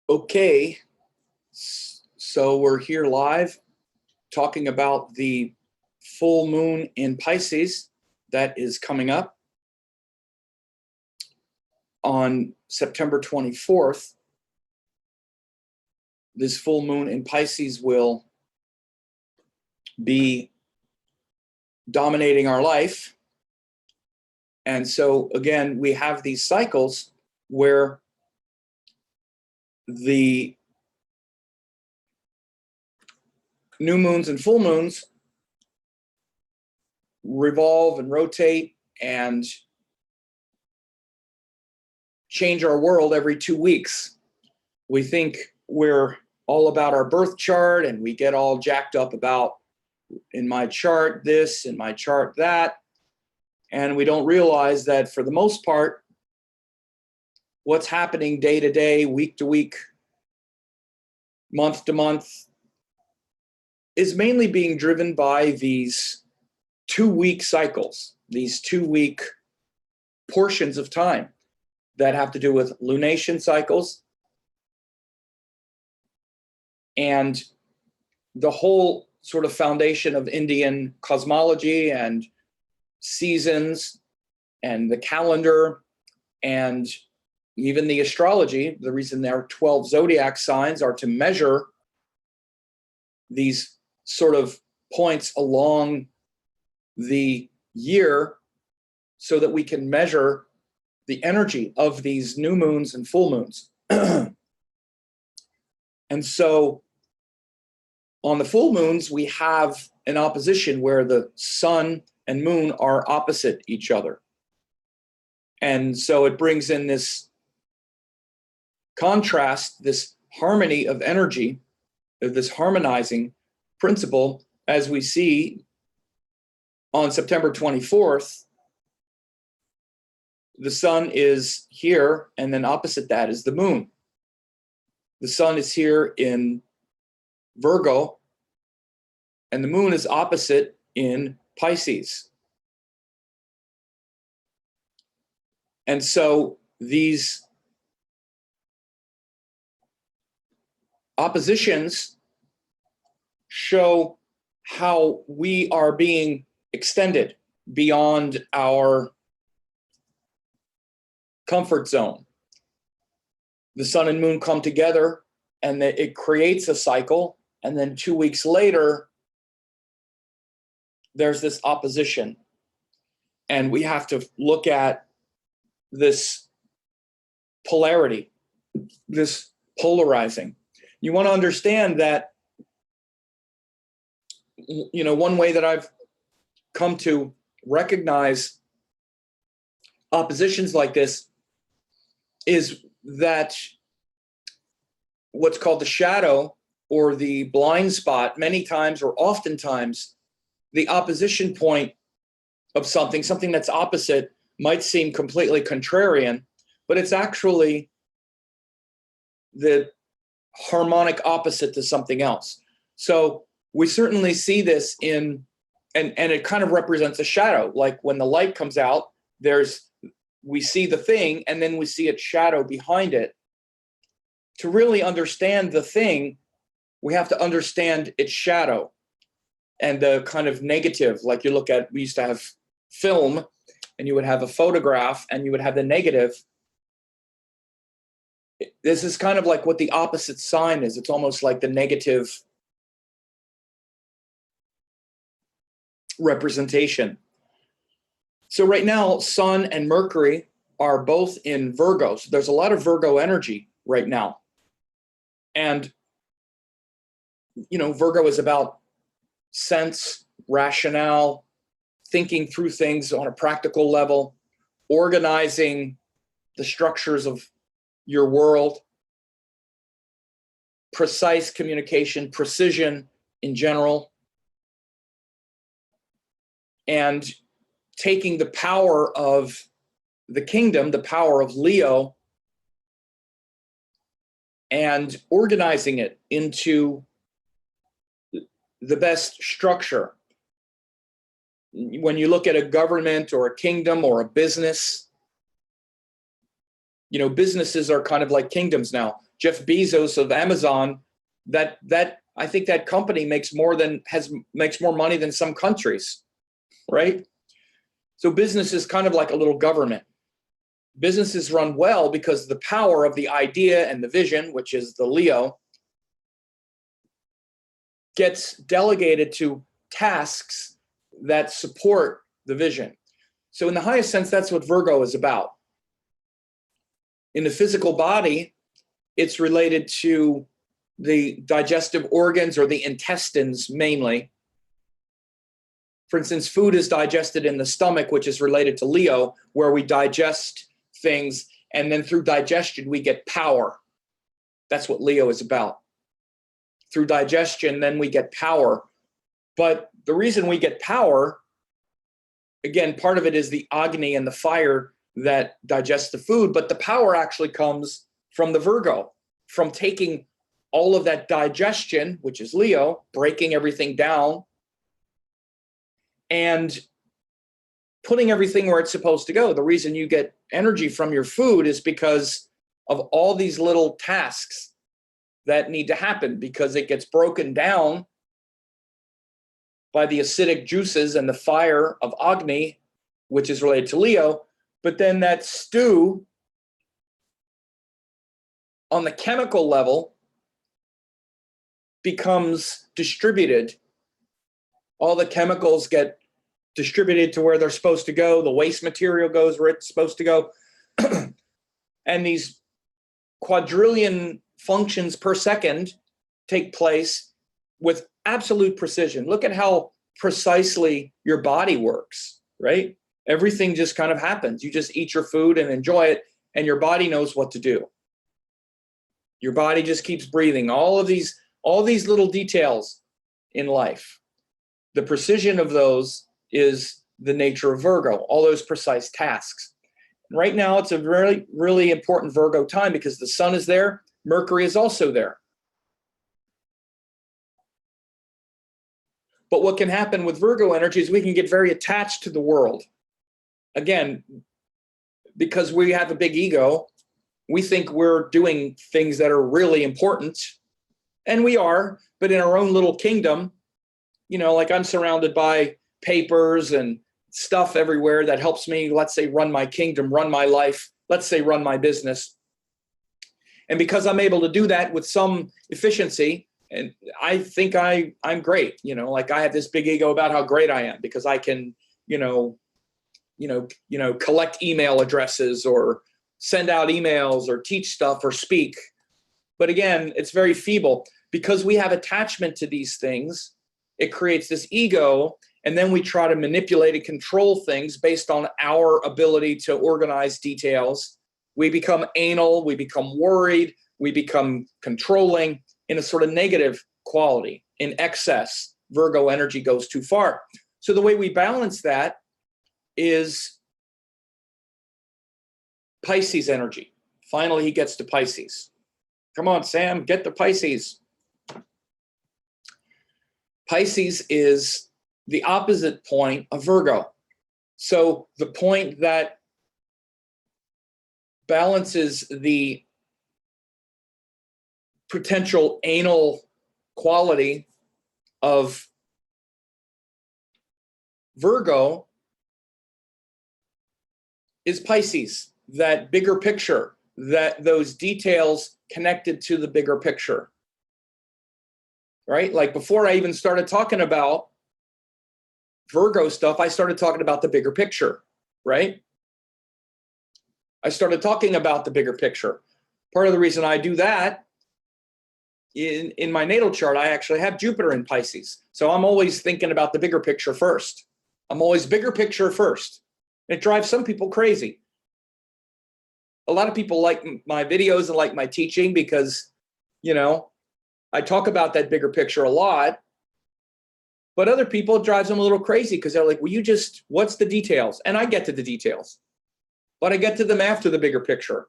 Okay, so we're here live talking about the full moon in Pisces that is coming up on September 24th. This full moon in Pisces will be dominating our life. And so again, we have these cycles where the new moons and full moons revolve and rotate and change our world every 2 weeks. We think we're all about our birth chart and we get all jacked up about, in my chart this, in my chart that, and we don't realize that for the most part, what's happening day to day, week to week, month to month is mainly being driven by these 2-week cycles, these 2-week portions of time that have to do with lunation cycles and the whole sort of foundation of Indian cosmology and seasons and the calendar and even the astrology. The reason there are 12 zodiac signs are to measure these sort of points along the year so that we can measure the energy of these new moons and full moons. And so on the full moons, we have an opposition where the sun and moon are opposite each other. And so it brings in this contrast, this harmony of energy, this harmonizing principle, as we see on September 24th, the sun is here, and then opposite that is the moon. The sun is here in Virgo, and the moon is opposite in Pisces. And so these oppositions show how we are being extended beyond our comfort zone. The sun and moon come together and it creates a cycle, and then 2 weeks later there's this opposition, and we have to look at this polarity, this polarizing. You want to understand that, you know, one way that I've come to recognize oppositions like this is that what's called the shadow or the blind spot, many times or oftentimes, the opposition point of something that's opposite might seem completely contrarian, but it's actually the harmonic opposite to something else. So we certainly see this in, and it kind of represents a shadow. Like when the light comes out, we see the thing and then we see its shadow behind it. To really understand the thing, we have to understand its shadow and the kind of negative. Like you look at, we used to have film and you would have a photograph and you would have the negative. This is kind of like what the opposite sign is. It's almost like the negative representation. So right now, Sun and Mercury are both in Virgo. So there's a lot of Virgo energy right now. And, you know, Virgo is about sense, rationale, thinking through things on a practical level, organizing the structures of your world, precise communication, precision in general, and taking the power of the kingdom, the power of Leo, and organizing it into the best structure. When you look at a government or a kingdom or a business, you know, businesses are kind of like kingdoms now. Jeff Bezos of Amazon, that I think that company makes more money than some countries, right? So business is kind of like a little government. Businesses run well because the power of the idea and the vision, which is the Leo, gets delegated to tasks that support the vision. So in the highest sense, that's what Virgo is about. In the physical body, it's related to the digestive organs or the intestines mainly. For instance, food is digested in the stomach, which is related to Leo, where we digest things, and then through digestion, we get power. That's what Leo is about. Through digestion, then we get power. But the reason we get power, again, part of it is the Agni and the fire that digests the food, but the power actually comes from the Virgo, from taking all of that digestion, which is Leo, breaking everything down and putting everything where it's supposed to go. The reason you get energy from your food is because of all these little tasks that need to happen, because it gets broken down by the acidic juices and the fire of Agni, which is related to Leo. But then that stew on the chemical level becomes distributed. All the chemicals get distributed to where they're supposed to go. The waste material goes where it's supposed to go. And these quadrillion functions per second take place with absolute precision. Look at how precisely your body works, right? Everything just kind of happens. You just eat your food and enjoy it, and your body knows what to do. Your body just keeps breathing. All these little details in life. The precision of those is the nature of Virgo, all those precise tasks. Right now, it's a really, really important Virgo time because the sun is there. Mercury is also there. But what can happen with Virgo energy is we can get very attached to the world. Again, because we have a big ego, we think we're doing things that are really important. And we are, but in our own little kingdom, like I'm surrounded by papers and stuff everywhere that helps me, let's say, run my kingdom, run my life, let's say, run my business. And because I'm able to do that with some efficiency, and I think I'm great, like I have this big ego about how great I am because I can, collect email addresses or send out emails or teach stuff or speak. But again, it's very feeble because we have attachment to these things. It creates this ego, and then we try to manipulate and control things based on our ability to organize details. We become anal, we become worried, we become controlling in a sort of negative quality. In excess, Virgo energy goes too far. So the way we balance that is Pisces energy. Finally, he gets to Pisces. Come on, Sam, get to Pisces. Pisces is the opposite point of Virgo. So the point that balances the potential anal quality of Virgo is Pisces, that bigger picture, that those details connected to the bigger picture. Right? Like before I even started talking about Virgo stuff, I started talking about the bigger picture, right? I started talking about the bigger picture. Part of the reason I do that, in my natal chart, I actually have Jupiter in Pisces. So I'm always thinking about the bigger picture first. I'm always bigger picture first. It drives some people crazy. A lot of people like my videos and like my teaching because, I talk about that bigger picture a lot, but other people, it drives them a little crazy because they're like, what's the details? And I get to the details, but I get to them after the bigger picture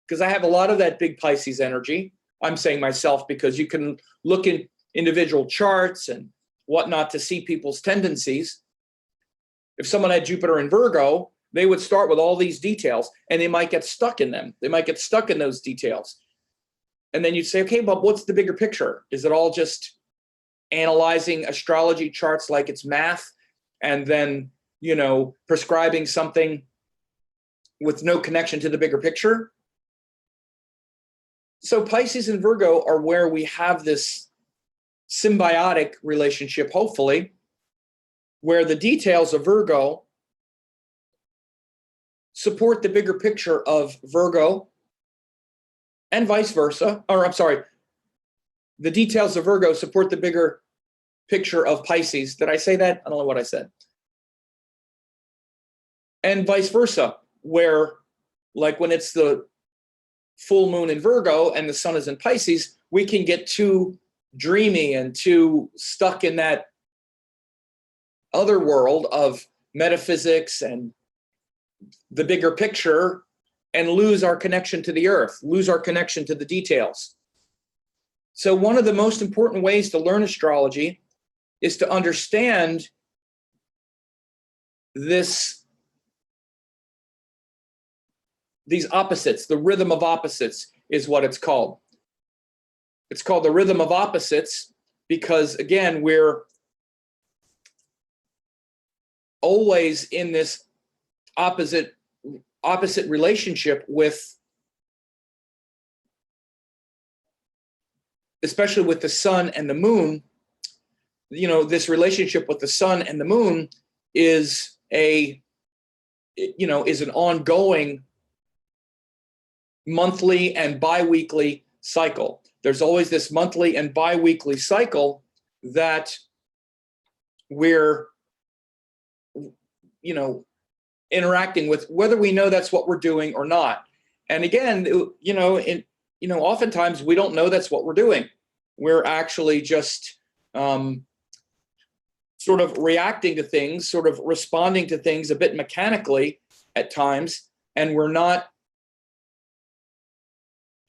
because I have a lot of that big Pisces energy. I'm saying myself because you can look in individual charts and whatnot to see people's tendencies. If someone had Jupiter in Virgo, they would start with all these details and they might get stuck in them. They might get stuck in those details. And then you'd say, okay, but what's the bigger picture? Is it all just analyzing astrology charts like it's math and then, prescribing something with no connection to the bigger picture? So Pisces and Virgo are where we have this symbiotic relationship, hopefully, where the details of Virgo support the bigger picture of Virgo and vice versa. Or I'm sorry, the details of Virgo support the bigger picture of Pisces. Did I say that? I don't know what I said. And vice versa, where like when it's the full moon in Virgo and the sun is in Pisces, we can get too dreamy and too stuck in that other world of metaphysics and the bigger picture and lose our connection to the earth, lose our connection to the details. So one of the most important ways to learn astrology is to understand these opposites. The rhythm of opposites is what it's called. It's called the rhythm of opposites because, again, we're always in this opposite relationship with, especially with the sun and the moon. This relationship with the sun and the moon is an ongoing monthly and bi-weekly cycle. There's always this monthly and bi-weekly cycle that we're interacting with, whether we know that's what we're doing or not. And again, oftentimes we don't know that's what we're doing. We're actually just sort of reacting to things, sort of responding to things a bit mechanically at times, and we're not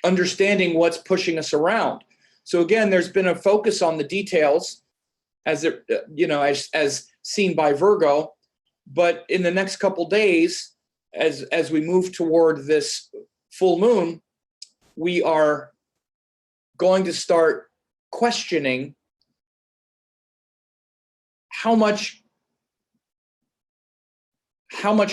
understanding what's pushing us around. So again, there's been a focus on the details as seen by Virgo, but in the next couple days, as we move toward this full moon, we are going to start questioning how much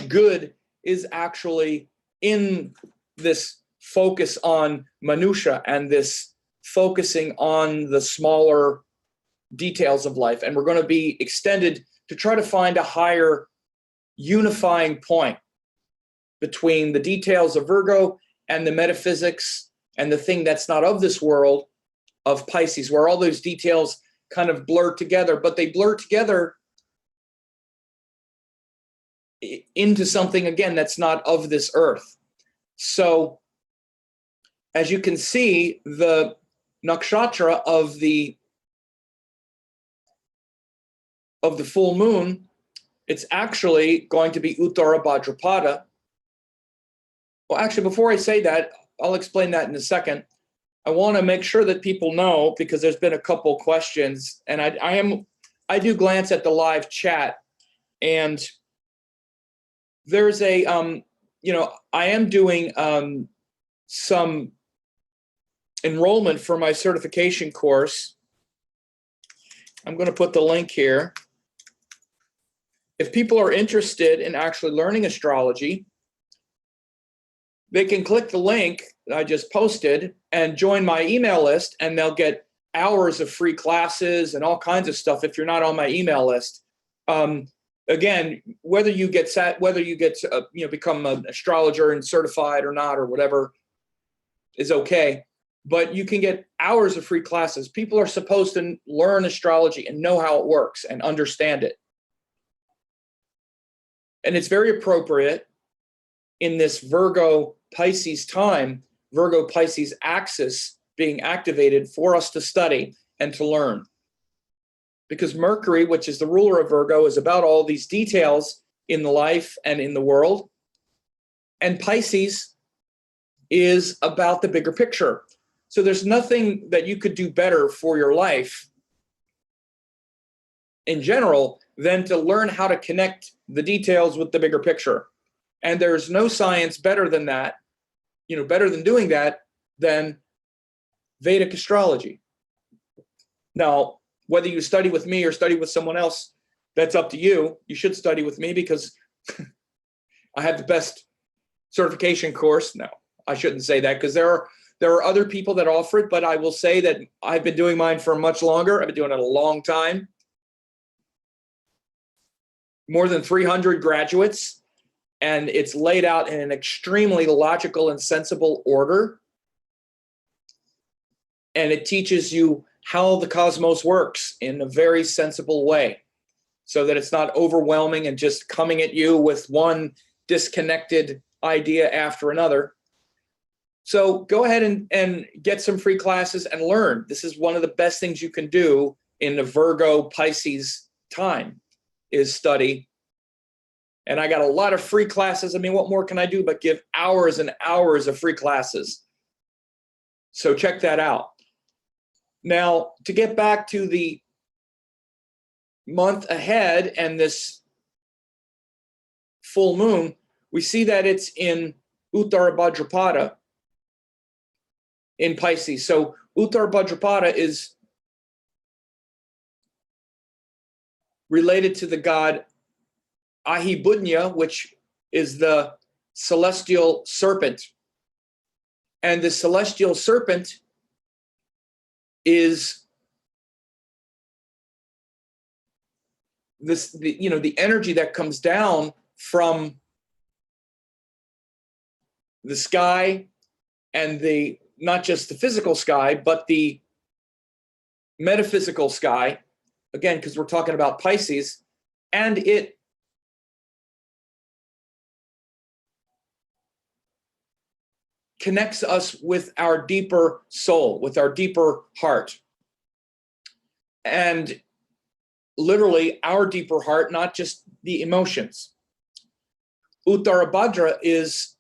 good is actually in this focus on minutia and this focusing on the smaller details of life. And we're going to be extended to try to find a higher unifying point between the details of Virgo and the metaphysics and the thing that's not of this world of Pisces, where all those details kind of blur together, but they blur together into something, again, that's not of this earth. So as you can see, the nakshatra of the full moon, it's actually going to be Uttara Bhadrapada. Well, actually, before I say that, I'll explain that in a second. I want to make sure that people know, because there's been a couple questions, and I do glance at the live chat, and there's I am doing some enrollment for my certification course. I'm going to put the link here. If people are interested in actually learning astrology, they can click the link that I just posted and join my email list, and they'll get hours of free classes and all kinds of stuff if you're not on my email list. Again, whether you get become an astrologer and certified or not or whatever is okay, but you can get hours of free classes. People are supposed to learn astrology and know how it works and understand it. And it's very appropriate in this Virgo Pisces time, Virgo Pisces axis being activated for us to study and to learn. Because Mercury, which is the ruler of Virgo, is about all these details in the life and in the world. And Pisces is about the bigger picture. So there's nothing that you could do better for your life in general than to learn how to connect the details with the bigger picture. And there's no science better than that, better than doing that, than Vedic astrology. Now, whether you study with me or study with someone else, that's up to you. You should study with me because I have the best certification course. No, I shouldn't say that because there are other people that offer it, but I will say that I've been doing mine for much longer. I've been doing it a long time. More than 300 graduates, and it's laid out in an extremely logical and sensible order. And it teaches you how the cosmos works in a very sensible way so that it's not overwhelming and just coming at you with one disconnected idea after another. So go ahead and get some free classes and learn. This is one of the best things you can do in the Virgo Pisces time is study. And I got a lot of free classes. I mean, what more can I do but give hours and hours of free classes? So check that out. Now, to get back to the month ahead and this full moon, we see that it's in Uttara Bhadrapada in Pisces. So Uttara Bhadrapada is related to the god Ahibunya, which is the celestial serpent. And the celestial serpent is the energy that comes down from the sky, and the not just the physical sky, but the metaphysical sky, again, because we're talking about Pisces, and it connects us with our deeper soul, with our deeper heart. And literally our deeper heart, not just the emotions. Uttarabhadra is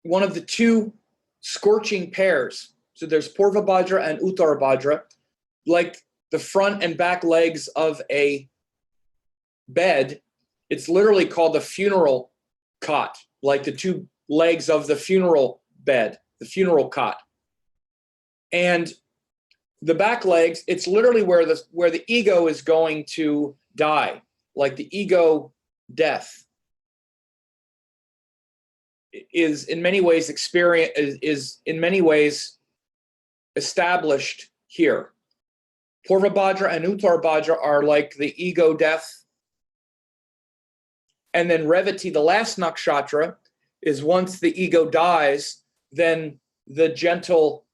one of the two scorching pairs. So there's Purvabhadra and Uttarabhadra, like the front and back legs of a bed. It's literally called the funeral cot, like the two legs of the funeral bed, the funeral cot. And the back legs, it's literally where the ego is going to die, like the ego death is in many ways established here. Purvabhadra and Uttarabhadra are like the ego death. And then Revati, the last nakshatra, is once the ego dies, then the gentle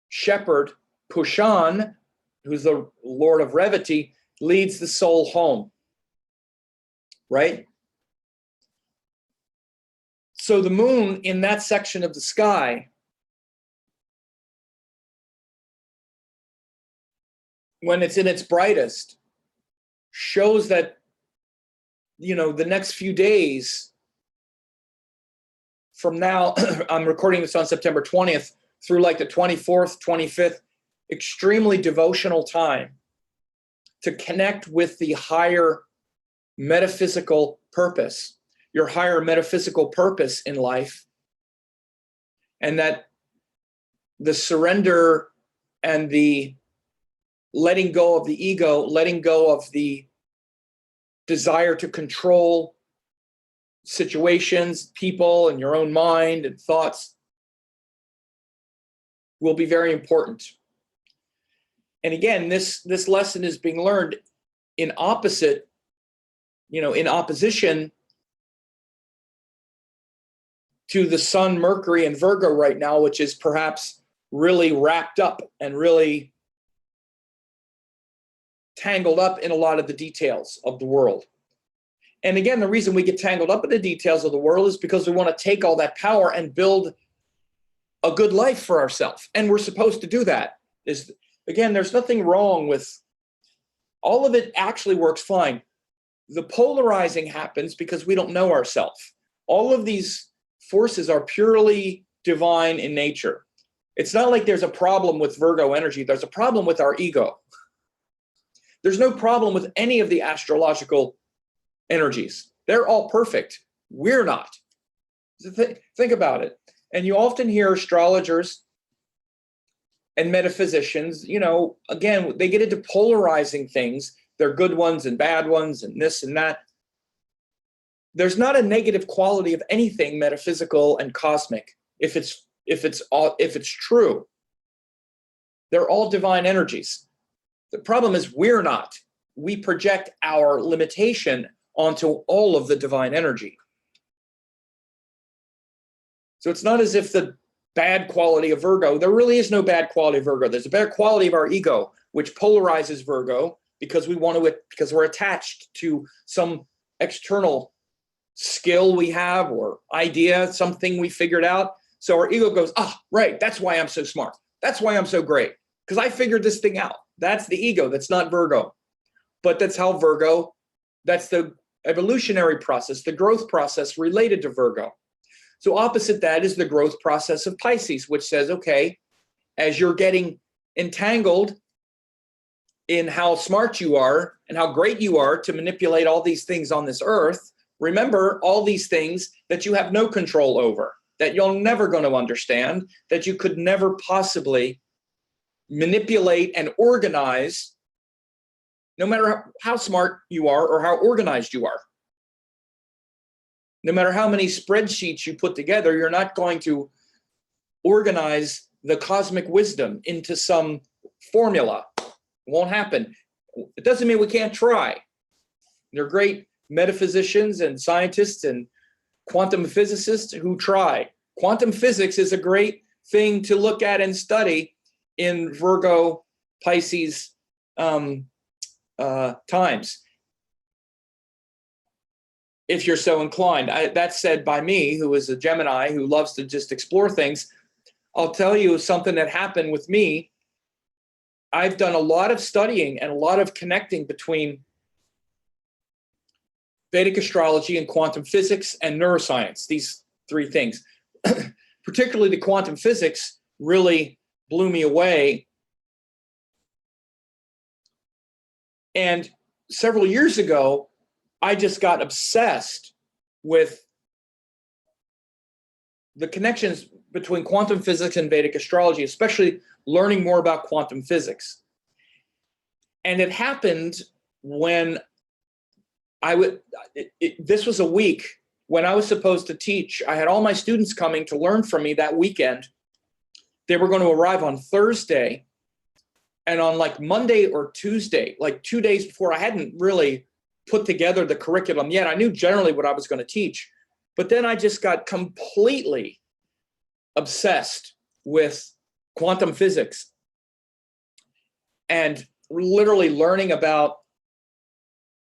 shepherd, Pushan, who's the lord of Revati, leads the soul home, right? So the moon in that section of the sky, when it's in its brightest, shows that, the next few days from now, I'm recording this on September 20th, through like the 24th, 25th, extremely devotional time to connect with the higher metaphysical purpose, your higher metaphysical purpose in life, and that the surrender and the letting go of the ego, letting go of the desire to control situations, people, and your own mind and thoughts will be very important. And again, this lesson is being learned in opposition to the Sun, Mercury, and Virgo right now, which is perhaps really wrapped up and really tangled up in a lot of the details of the world. And again, the reason we get tangled up in the details of the world is because we want to take all that power and build a good life for ourselves. And we're supposed to do that. Again, there's nothing wrong with all of it. Actually works fine. The polarizing happens because we don't know ourselves. All of these forces are purely divine in nature. It's not like there's a problem with Virgo energy. There's a problem with our ego. There's no problem with any of the astrological energies. They're all perfect. We're not. Think about it. And you often hear astrologers and metaphysicians, again, they get into polarizing things. They're good ones and bad ones and this and that. There's not a negative quality of anything metaphysical and cosmic if it's true. They're all divine energies. The problem is we're not. We project our limitation onto all of the divine energy. So it's not as if the bad quality of Virgo, there really is no bad quality of Virgo. There's a bad quality of our ego, which polarizes Virgo because we're attached to some external skill we have or idea, something we figured out. So our ego goes, right, that's why I'm so smart. That's why I'm so great, because I figured this thing out. That's the ego. That's not Virgo. But that's how Virgo, that's the evolutionary process, the growth process related to Virgo. So opposite that is the growth process of Pisces, which says, okay, as you're getting entangled in how smart you are and how great you are to manipulate all these things on this earth, remember all these things that you have no control over, that you're never going to understand, that you could never possibly manipulate and organize, no matter how smart you are or how organized you are. No matter how many spreadsheets you put together, you're not going to organize the cosmic wisdom into some formula. It won't happen. It doesn't mean we can't try. There are great metaphysicians and scientists and quantum physicists who try. Quantum physics is a great thing to look at and study in Virgo, Pisces times, if you're so inclined. That's said by me, who is a Gemini, who loves to just explore things. I'll tell you something that happened with me. I've done a lot of studying and a lot of connecting between Vedic astrology and quantum physics and neuroscience, these three things. Particularly the quantum physics really blew me away. And several years ago, I just got obsessed with the connections between quantum physics and Vedic astrology, especially learning more about quantum physics. And it happened when this was a week when I was supposed to teach. I had all my students coming to learn from me that weekend. They were going to arrive on Thursday. And on like Monday or Tuesday, like 2 days before, I hadn't really put together the curriculum yet. I knew generally what I was going to teach. But then I just got completely obsessed with quantum physics and literally learning about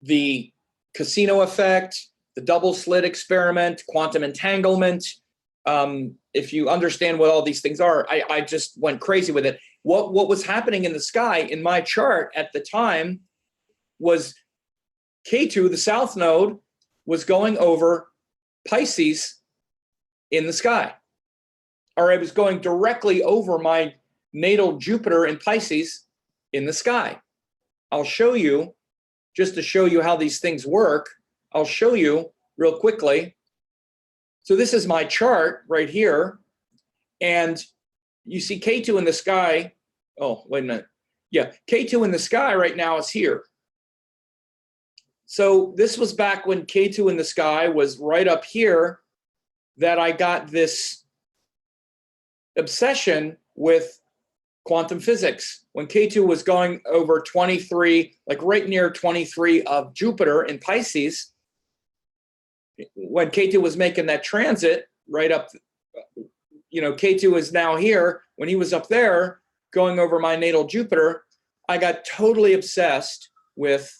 the casino effect, the double slit experiment, quantum entanglement. If you understand what all these things are, I just went crazy with it. What was happening in the sky in my chart at the time was K2, the south node, was going over Pisces in the sky. Or it was going directly over my natal Jupiter in Pisces in the sky. I'll show you, just to show you how these things work, I'll show you real quickly. So this is my chart right here. And you see K2 in the sky. Oh, wait a minute. Yeah, K2 in the sky right now is here. So this was back when K2 in the sky was right up here, that I got this obsession with quantum physics. When K2 was going over 23, like right near 23 of Jupiter in Pisces, when K2 was making that transit right up, K2 is now here. When he was up there going over my natal Jupiter, I got totally obsessed with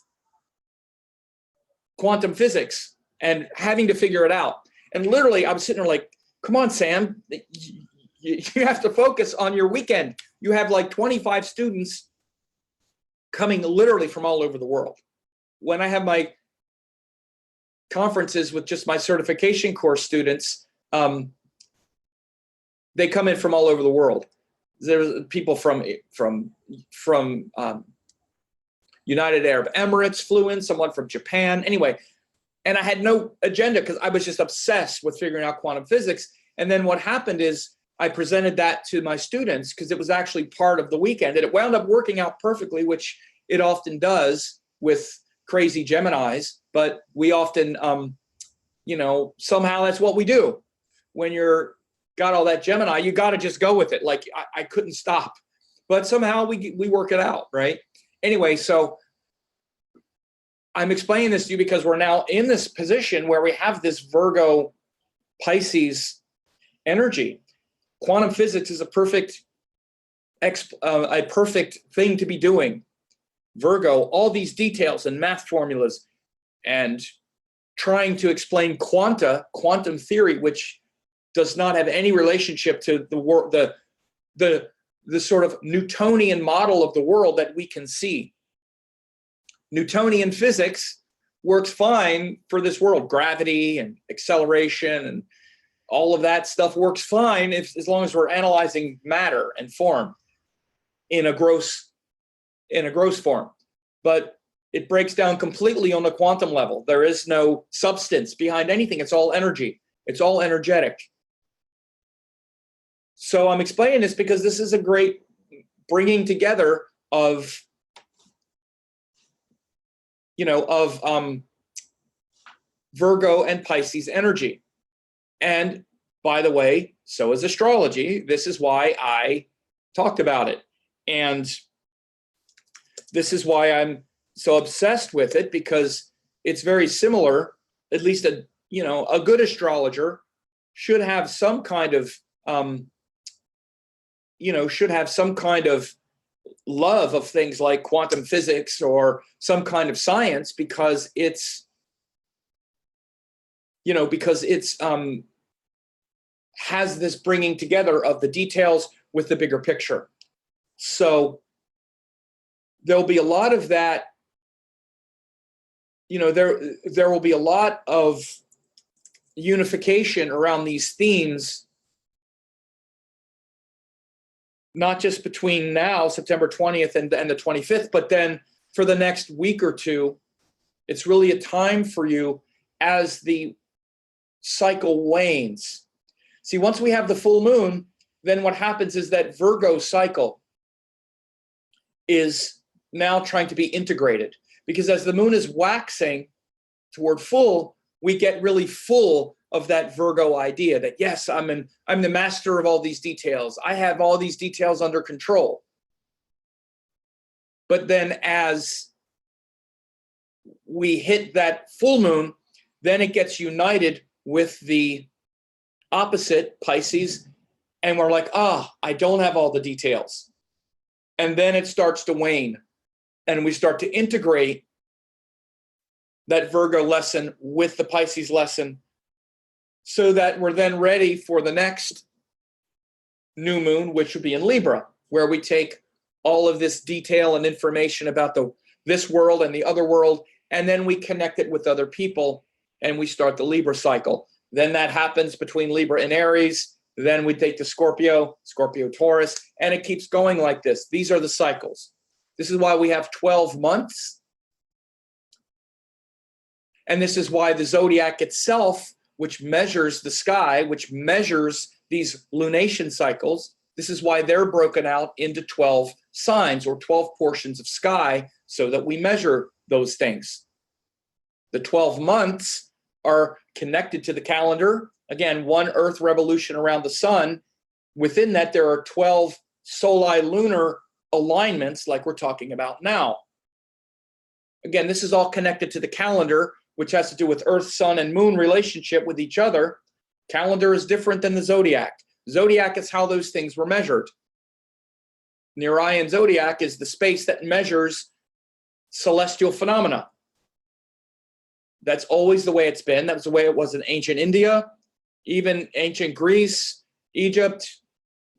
quantum physics and having to figure it out. And literally I was sitting there like, come on, Sam, you have to focus on your weekend. You have like 25 students coming literally from all over the world. When I have my conferences with just my certification course students, they come in from all over the world. There's people from United Arab Emirates flew in, someone from Japan. Anyway, And I had no agenda because I was just obsessed with figuring out quantum physics. And then what happened is I presented that to my students because it was actually part of the weekend, and it wound up working out perfectly, which it often does with crazy Geminis. But we often, somehow that's what we do. When you're got all that Gemini, you got to just go with it. Like I couldn't stop, but somehow we work it out, right? Anyway, so I'm explaining this to you because we're now in this position where we have this Virgo Pisces energy. Quantum physics is a perfect thing to be doing. Virgo, all these details and math formulas and trying to explain quantum theory, which does not have any relationship to the sort of Newtonian model of the world that we can see. Newtonian physics works fine for this world. Gravity and acceleration and all of that stuff works fine as long as we're analyzing matter and form in a gross form. But it breaks down completely on the quantum level. There is no substance behind anything. It's all energy. It's all energetic. So I'm explaining this because this is a great bringing together of Virgo and Pisces energy. And by the way, so is astrology. This is why I talked about it. And this is why I'm so obsessed with it, because it's very similar. At least a good astrologer should have some kind of love of things like quantum physics or some kind of science, because it's has this bringing together of the details with the bigger picture. So there'll be a lot of that. There will be a lot of unification around these themes, not just between now, September 20th and the 25th, but then for the next week or two. It's really a time for you as the cycle wanes. See, once we have the full moon, then what happens is that Virgo cycle is now trying to be integrated, because as the moon is waxing toward full, we get really full of that Virgo idea that, yes, I'm the master of all these details. I have all these details under control. But then as we hit that full moon, then it gets united with the opposite, Pisces, and we're like, I don't have all the details. And then it starts to wane, and we start to integrate that Virgo lesson with the Pisces lesson, so that we're then ready for the next new moon, which would be in Libra, where we take all of this detail and information about this world and the other world, and then we connect it with other people, and we start the Libra cycle. Then that happens between Libra and Aries. Then we take the Scorpio, Taurus, and it keeps going like this. These are the cycles. This is why we have 12 months. And this is why the zodiac itself, which measures the sky, which measures these lunation cycles, this is why they're broken out into 12 signs or 12 portions of sky, so that we measure those things. The 12 months are connected to the calendar. Again, one Earth revolution around the sun. Within that, there are 12 soli lunar alignments like we're talking about now. Again, this is all connected to the calendar, which has to do with Earth, Sun, and Moon relationship with each other. Calendar is different than the zodiac. Zodiac is how those things were measured. The Orion zodiac is the space that measures celestial phenomena. That's always the way it's been. That was the way it was in ancient India, even ancient Greece, Egypt,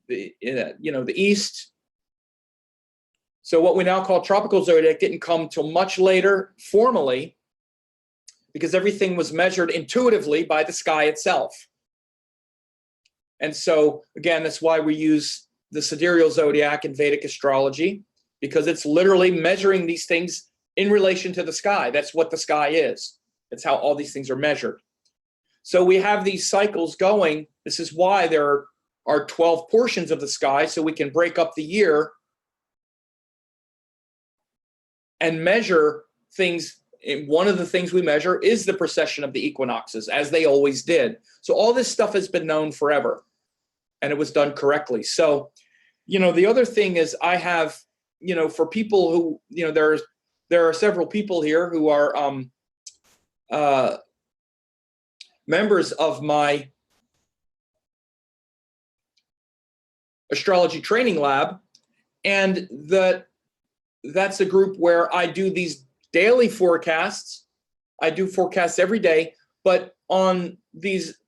the East. So what we now call tropical zodiac didn't come till much later formally, because everything was measured intuitively by the sky itself. And so, again, that's why we use the sidereal zodiac in Vedic astrology, because it's literally measuring these things in relation to the sky. That's what the sky is. That's how all these things are measured. So we have these cycles going. This is why there are 12 portions of the sky, so we can break up the year and measure things. One of the things we measure is the precession of the equinoxes, as they always did. So all this stuff has been known forever, and it was done correctly. So, the other thing is I have, for people who, there are several people here who are members of my astrology training lab, and that's a group where I do these daily forecasts. I do forecasts every day, but on these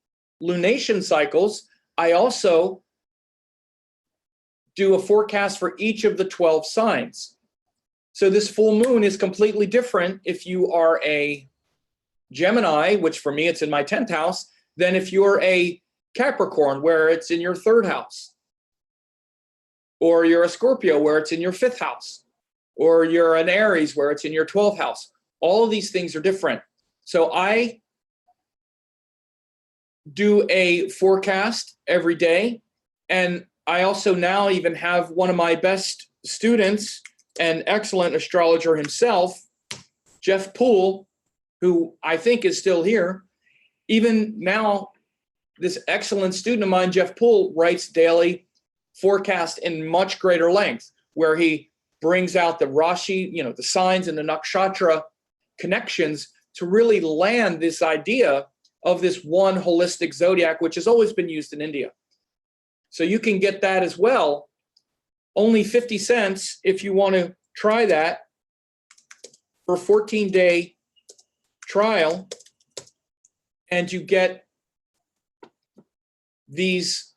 lunation cycles, I also do a forecast for each of the 12 signs. So this full moon is completely different if you are a Gemini, which for me, it's in my 10th house, than if you're a Capricorn, where it's in your 3rd house. Or you're a Scorpio, where it's in your 5th house. Or you're an Aries, where it's in your 12th house. All of these things are different. So I do a forecast every day. And I also now even have one of my best students, an excellent astrologer himself, Jeff Poole, who I think is still here. Even now, this excellent student of mine, Jeff Poole, writes daily forecast in much greater length, where he brings out the Rashi, the signs and the nakshatra connections to really land this idea of this one holistic zodiac, which has always been used in India. So you can get that as well. Only 50 cents if you want to try that for a 14-day trial, and you get these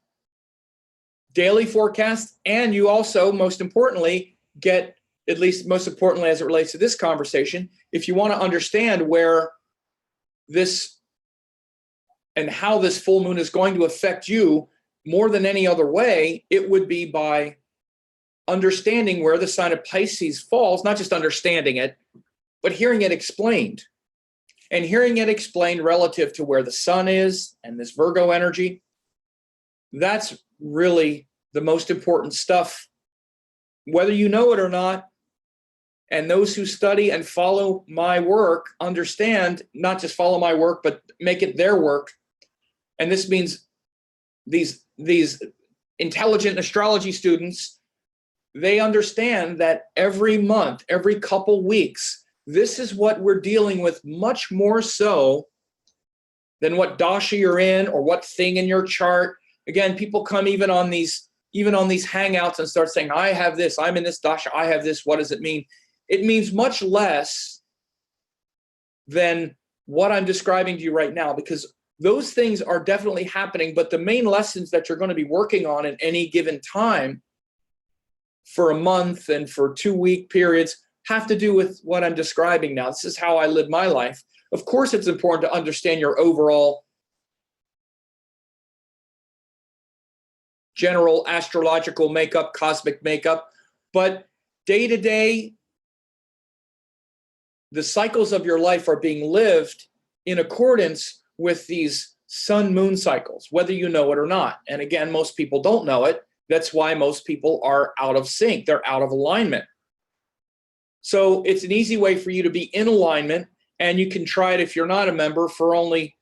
daily forecasts, and you also, most importantly, get, at least most importantly as it relates to this conversation, if you want to understand where this and how this full moon is going to affect you more than any other way, it would be by understanding where the sign of Pisces falls, not just understanding it, but hearing it explained. And hearing it explained relative to where the sun is and this Virgo energy, that's really the most important stuff, whether you know it or not. And those who study and follow my work understand, not just follow my work, but make it their work. And this means these intelligent astrology students, they understand that every month, every couple weeks, this is what we're dealing with, much more so than what dasha you're in or what thing in your chart. Again, people come even on these hangouts and start saying, I have this, I'm in this dasha, I have this, what does it mean? It means much less than what I'm describing to you right now, because those things are definitely happening, but the main lessons that you're going to be working on at any given time for a month and for 2-week periods have to do with what I'm describing now. This is how I live my life. Of course, it's important to understand your overall general astrological makeup, cosmic makeup, but day to day, the cycles of your life are being lived in accordance with these sun-moon cycles, whether you know it or not. And again, most people don't know it. That's why most people are out of sync. They're out of alignment. So it's an easy way for you to be in alignment, and you can try it if you're not a member for only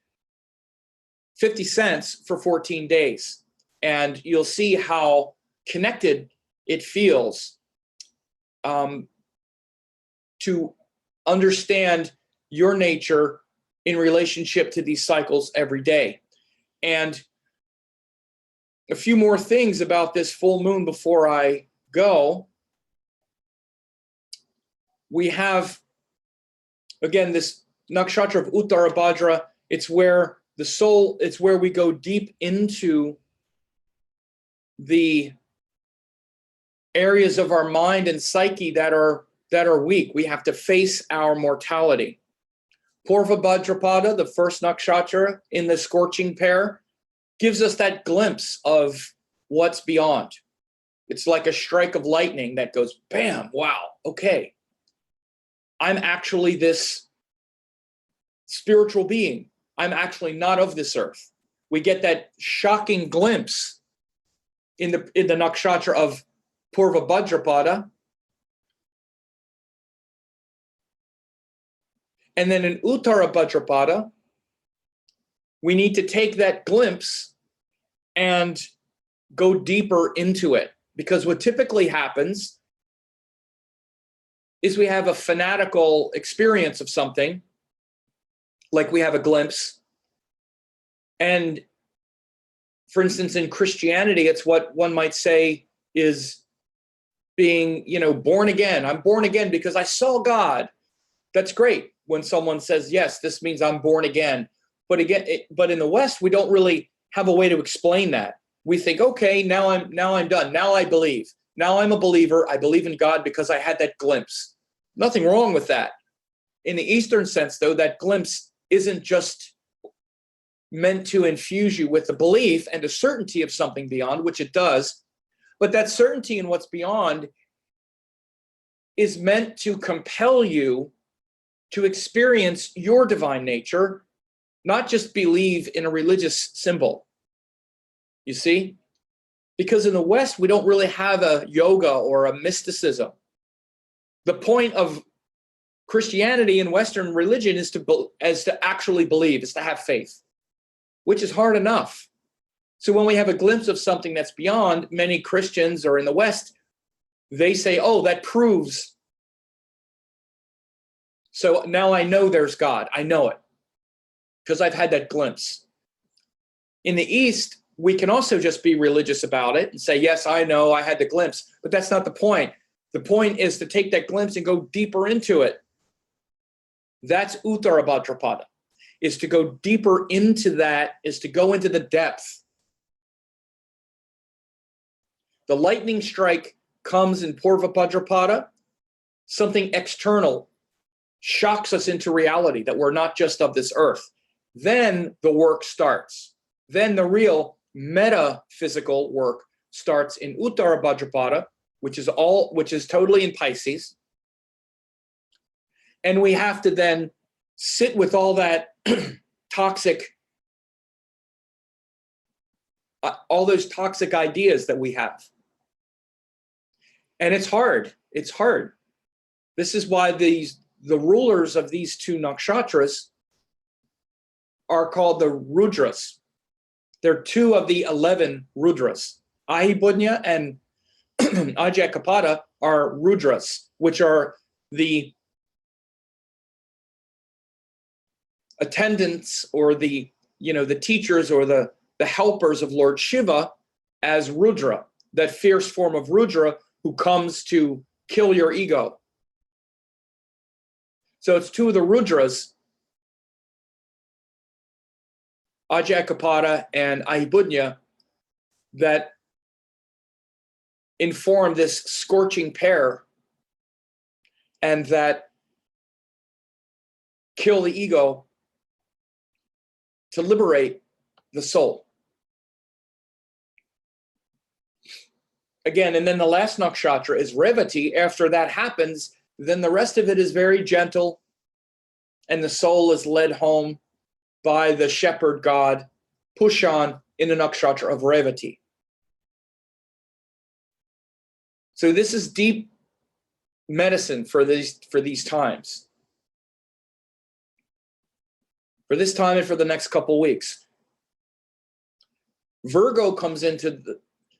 50 cents for 14 days. And you'll see how connected it feels to understand your nature in relationship to these cycles every day. And a few more things about this full moon before I go. We have, again, this nakshatra of Uttarabhadra. It's where the soul, it's where we go deep into the areas of our mind and psyche that are weak. We have to face our mortality. Purva Bhadrapada, the first nakshatra in the scorching pair, gives us that glimpse of what's beyond. It's like a strike of lightning that goes, bam, wow, okay. I'm actually this spiritual being. I'm actually not of this earth. We get that shocking glimpse in the nakshatra of Purva Bhadrapada. And then in Uttara Bhadrapada, we need to take that glimpse and go deeper into it. Because what typically happens is we have a fanatical experience of something, like we have a glimpse. And for instance, in Christianity, it's what one might say is being, born again. I'm born again because I saw God. That's great when someone says, yes, this means I'm born again. But but in the West, we don't really have a way to explain that. We think, okay, now I'm done. Now I believe. Now I'm a believer. I believe in God because I had that glimpse. Nothing wrong with that. In the Eastern sense, though, that glimpse isn't just meant to infuse you with the belief and a certainty of something beyond, which it does, but that certainty in what's beyond is meant to compel you to experience your divine nature, not just believe in a religious symbol. You see? Because in the West, we don't really have a yoga or a mysticism. The point of Christianity and Western religion is to actually believe, is to have faith, which is hard enough. So when we have a glimpse of something that's beyond, many Christians or in the West, they say, oh, that proves. So now I know there's God. I know it because I've had that glimpse. In the East, we can also just be religious about it and say, yes, I know, I had the glimpse, but that's not the point. The point is to take that glimpse and go deeper into it. That's Uttara Bhadrapada, is to go deeper into that, is to go into the depth. The lightning strike comes in Purva Bhadrapada, something external shocks us into reality that we're not just of this earth. Then the work starts. Then the real metaphysical work starts in Uttara Bhadrapada, which is totally in Pisces. And we have to then sit with all that toxic, all those toxic ideas that we have. And it's hard. It's hard. This is why the rulers of these two nakshatras are called the Rudras. They're two of the 11 Rudras. Ahibudnya and Ajakapada are Rudras, which are the attendants or the teachers or the helpers of Lord Shiva as Rudra, that fierce form of Rudra who comes to kill your ego. So it's two of the Rudras, Ajakapada and Ahibudnya, that inform this scorching pair and that kill the ego to liberate the soul. Again, and then the last nakshatra is Revati. After that happens, then the rest of it is very gentle, and the soul is led home by the shepherd god Pushan in the nakshatra of Revati. So this is deep medicine for these times. For this time and for the next couple weeks. Virgo comes into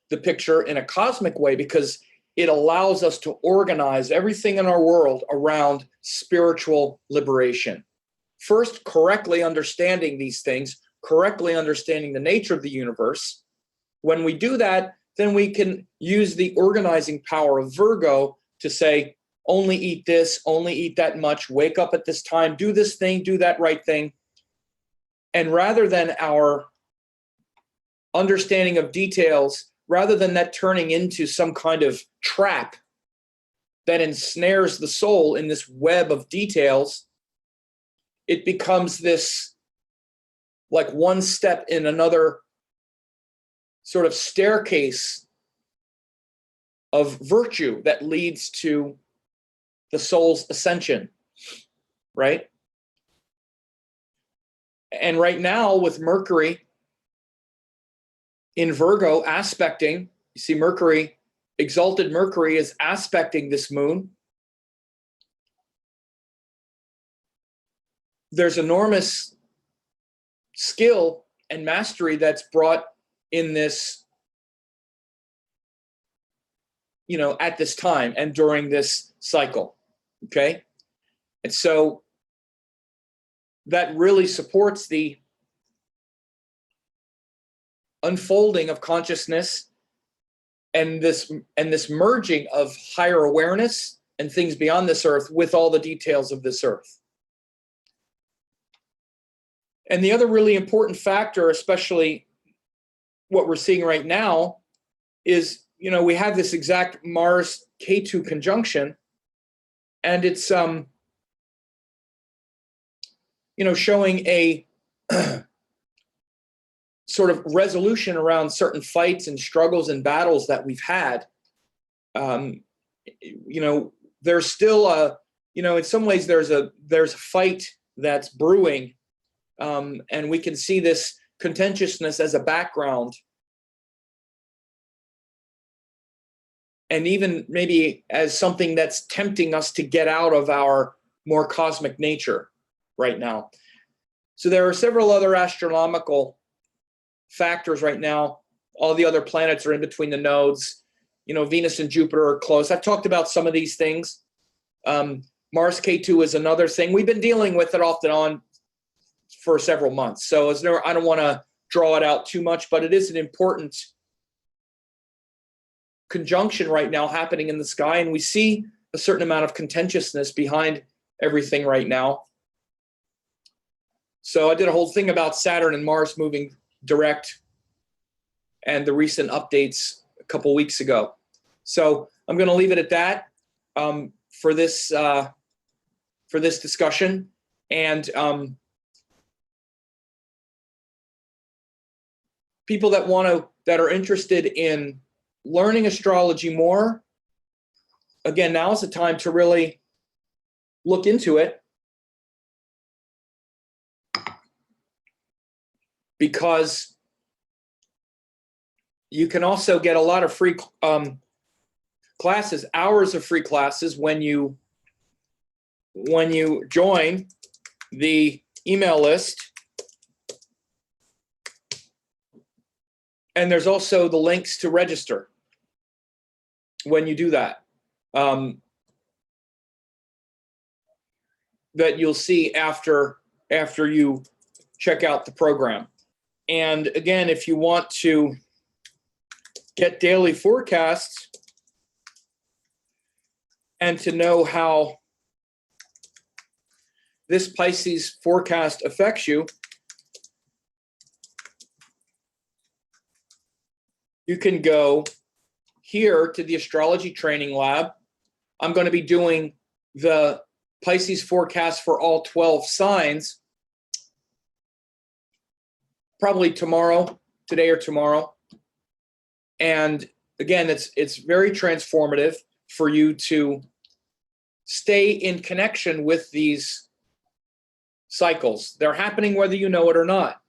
the picture in a cosmic way because it allows us to organize everything in our world around spiritual liberation. First, correctly understanding these things, correctly understanding the nature of the universe. When we do that, then we can use the organizing power of Virgo to say, only eat this, only eat that much, wake up at this time, do this thing, do that right thing. And rather than our understanding of details, rather than that turning into some kind of trap that ensnares the soul in this web of details, it becomes this like one step in another sort of staircase of virtue that leads to the soul's ascension, right? And right now with Mercury in Virgo aspecting, you see Mercury, exalted Mercury is aspecting this moon. There's enormous skill and mastery that's brought in this, at this time and during this cycle, okay? And so that really supports the unfolding of consciousness and this merging of higher awareness and things beyond this earth with all the details of this earth. And the other really important factor, especially what we're seeing right now, is, we have this exact Mars K2 conjunction, and it's, showing a sort of resolution around certain fights and struggles and battles that we've had. There's still in some ways there's a fight that's brewing. And we can see this contentiousness as a background, and even maybe as something that's tempting us to get out of our more cosmic nature right now. So there are several other astronomical factors right now. All the other planets are in between the nodes. Venus and Jupiter are close. I've talked about some of these things. Mars K2 is another thing. We've been dealing with it off and on for several months. So I don't want to draw it out too much, but it is an important conjunction right now happening in the sky. And we see a certain amount of contentiousness behind everything right now. So I did a whole thing about Saturn and Mars moving direct and the recent updates a couple weeks ago. So I'm going to leave it at that for this discussion. And people that are interested in learning astrology more, again, now is the time to really look into it, because you can also get a lot of free classes, hours of free classes when you join the email list. And there's also the links to register when you do that, that you'll see after you check out the program. And again, if you want to get daily forecasts and to know how this Pisces forecast affects you, you can go here to the Astrology Training Lab. I'm going to be doing the Pisces forecast for all 12 signs probably today or tomorrow. And again, it's very transformative for you to stay in connection with these cycles. They're happening whether you know it or not.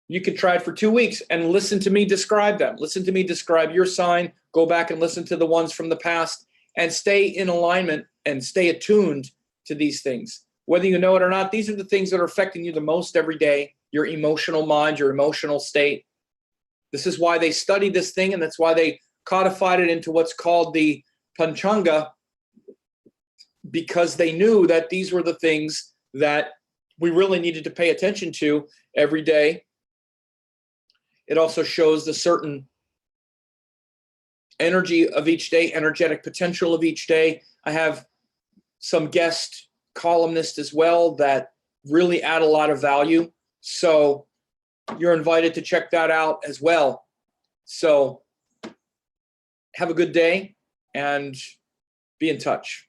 You could try it for 2 weeks and listen to me describe them. Listen to me describe your sign. Go back and listen to the ones from the past and stay in alignment and stay attuned to these things. Whether you know it or not, these are the things that are affecting you the most every day, your emotional mind, your emotional state. This is why they studied this thing, and that's why they codified it into what's called the Panchanga, because they knew that these were the things that we really needed to pay attention to every day. It also shows the certain energy of each day, energetic potential of each day. I have some guest columnists as well that really add a lot of value. So you're invited to check that out as well. So have a good day and be in touch.